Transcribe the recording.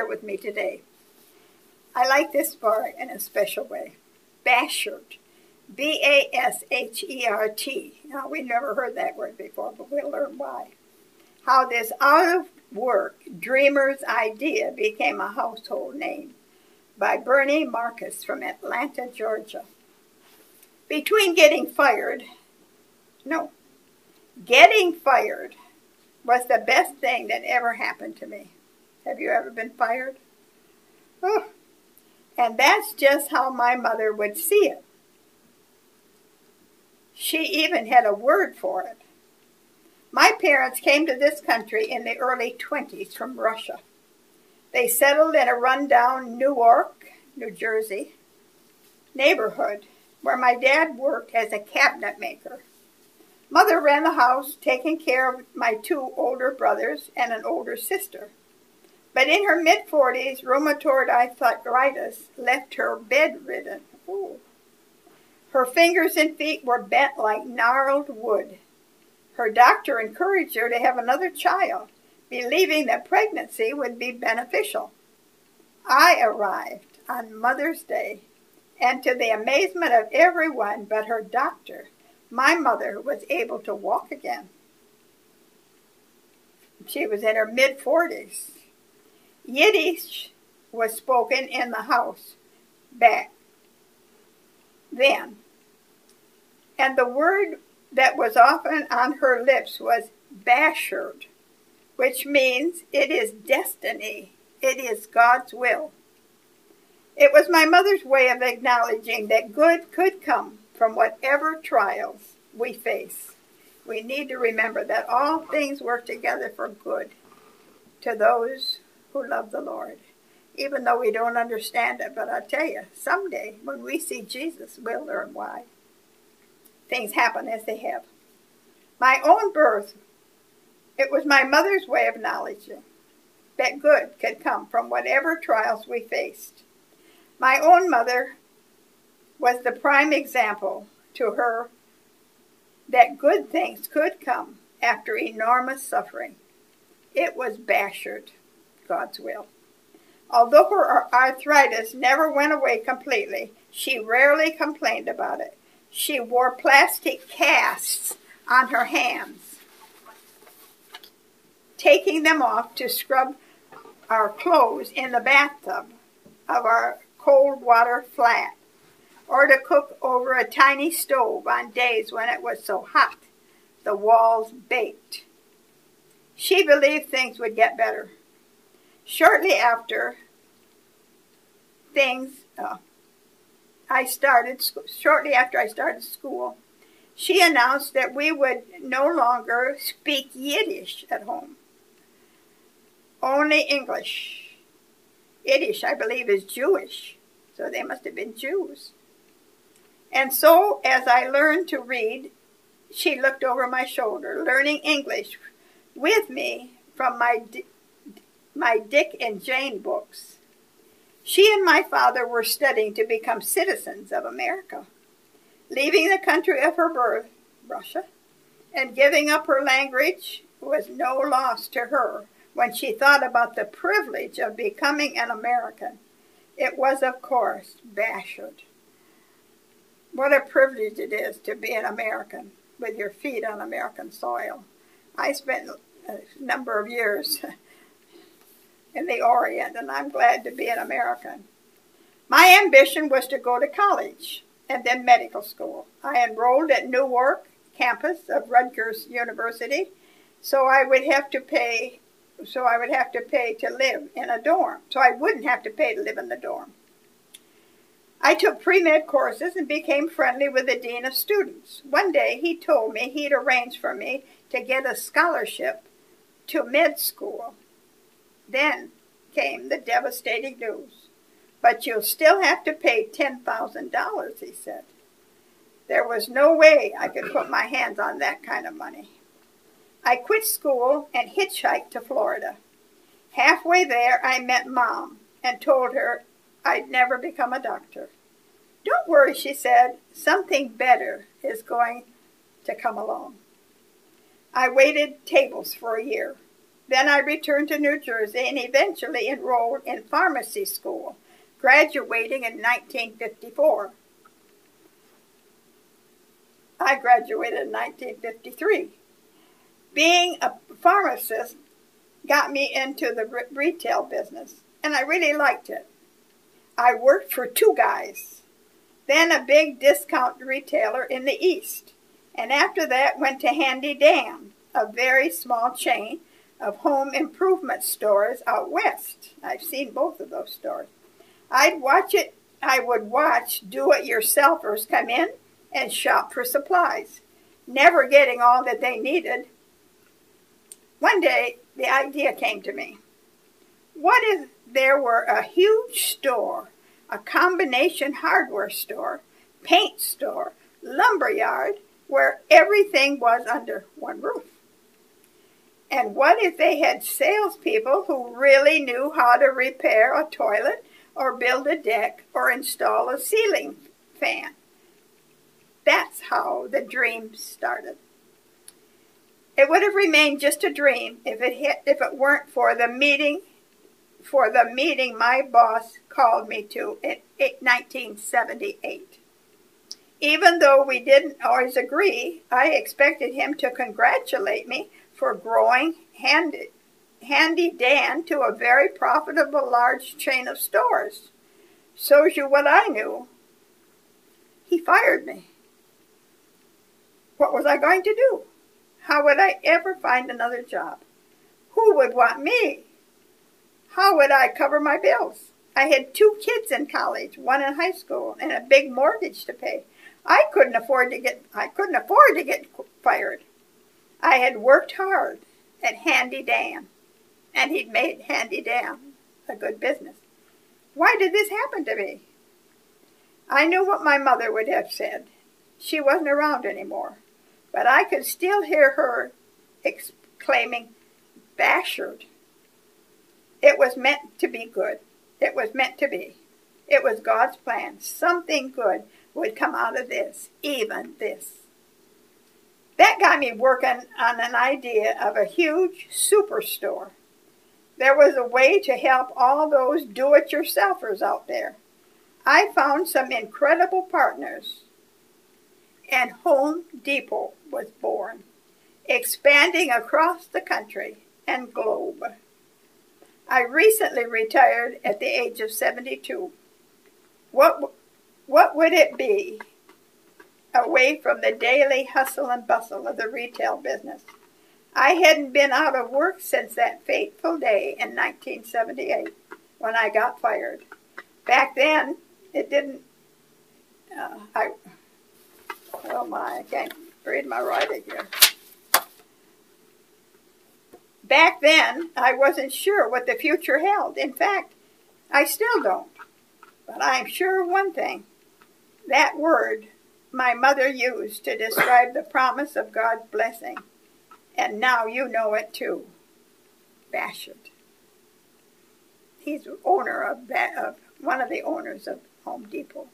with me today. I like this part in a special way. Bashert. B-A-S-H-E-R-T. Now, we never heard that word before, but we'll learn why. How this out-of-work dreamer's idea became a household name by Bernie Marcus from Atlanta, Georgia. Getting fired was the best thing that ever happened to me. Have you ever been fired? Oh. And that's just how my mother would see it. She even had a word for it. My parents came to this country in the early 20s from Russia. They settled in a rundown Newark, New Jersey neighborhood where my dad worked as a cabinet maker. Mother ran the house, taking care of my 2 older brothers and an older sister. But in her mid-40s, rheumatoid arthritis left her bedridden. Ooh. Her fingers and feet were bent like gnarled wood. Her doctor encouraged her to have another child, believing that pregnancy would be beneficial. I arrived on Mother's Day, and to the amazement of everyone but her doctor, my mother was able to walk again. She was in her mid-40s. Yiddish was spoken in the house back then, and the word that was often on her lips was Bashert, which means it is destiny, it is God's will. It was my mother's way of acknowledging that good could come from whatever trials we face. We need to remember that all things work together for good to those who love the Lord, even though we don't understand it. But I'll tell you, someday when we see Jesus, we'll learn why things happen as they have. My own birth, it was my mother's way of acknowledging that good could come from whatever trials we faced. My own mother was the prime example to her that good things could come after enormous suffering. It was Bashert, God's will. Although her arthritis never went away completely, she rarely complained about it. She wore plastic casts on her hands, taking them off to scrub our clothes in the bathtub of our cold water flat, or to cook over a tiny stove on days when it was so hot the walls baked. She believed things would get better. Shortly after I started school, she announced that we would no longer speak Yiddish at home, only English. Yiddish, I believe, is Jewish, so they must have been Jews. And so, as I learned to read, she looked over my shoulder, learning English with me from my Dick and Jane books. She and my father were studying to become citizens of America, leaving the country of her birth, Russia, and giving up her language was no loss to her when she thought about the privilege of becoming an American. It was, of course, Bashert. What a privilege it is to be an American with your feet on American soil. I spent a number of years in the Orient, and I'm glad to be an American. My ambition was to go to college and then medical school. I enrolled at Newark campus of Rutgers University, so I would have to pay to live in a dorm. So I wouldn't have to pay to live in the dorm. I took pre-med courses and became friendly with the dean of students. One day he told me he'd arranged for me to get a scholarship to med school. Then came the devastating news. But you'll still have to pay $10,000, he said. There was no way I could put my hands on that kind of money. I quit school and hitchhiked to Florida. Halfway there, I met Mom and told her I'd never become a doctor. Don't worry, she said. Something better is going to come along. I waited tables for a year. Then I returned to New Jersey and eventually enrolled in pharmacy school, graduating in 1954. I graduated in 1953. Being a pharmacist got me into the retail business, and I really liked it. I worked for two guys, then a big discount retailer in the East, and after that went to Handy Dan, a very small chain of home improvement stores out west. I've seen both of those stores. I would watch do-it-yourselfers come in and shop for supplies, never getting all that they needed. One day, the idea came to me. What if there were a huge store, a combination hardware store, paint store, lumber yard, where everything was under one roof? And what if they had salespeople who really knew how to repair a toilet or build a deck or install a ceiling fan? That's how the dream started. It would have remained just a dream if it weren't for the meeting my boss called me to in 1978. Even though we didn't always agree, I expected him to congratulate me for growing Handy Dan to a very profitable large chain of stores. Shows you what I knew. He fired me. What was I going to do? How would I ever find another job? Who would want me? How would I cover my bills? I had two kids in college, one in high school, and a big mortgage to pay. I couldn't afford to get fired. I had worked hard at Handy Dan, and he'd made Handy Dan a good business. Why did this happen to me? I knew what my mother would have said. She wasn't around anymore, but I could still hear her exclaiming, "Bashert." It was meant to be good. It was meant to be. It was God's plan. Something good would come out of this, even this. That got me working on an idea of a huge superstore. There was a way to help all those do-it-yourselfers out there. I found some incredible partners, and Home Depot was born, expanding across the country and globe. I recently retired at the age of 72. What would it be away from the daily hustle and bustle of the retail business? I hadn't been out of work since that fateful day in 1978 when I got fired. Back then, it didn't, I can't read my writing here. Back then, I wasn't sure what the future held. In fact, I still don't. But I'm sure of one thing. That word my mother used to describe the promise of God's blessing. And now you know it too. Bashert. He's owner of one of the owners of Home Depot.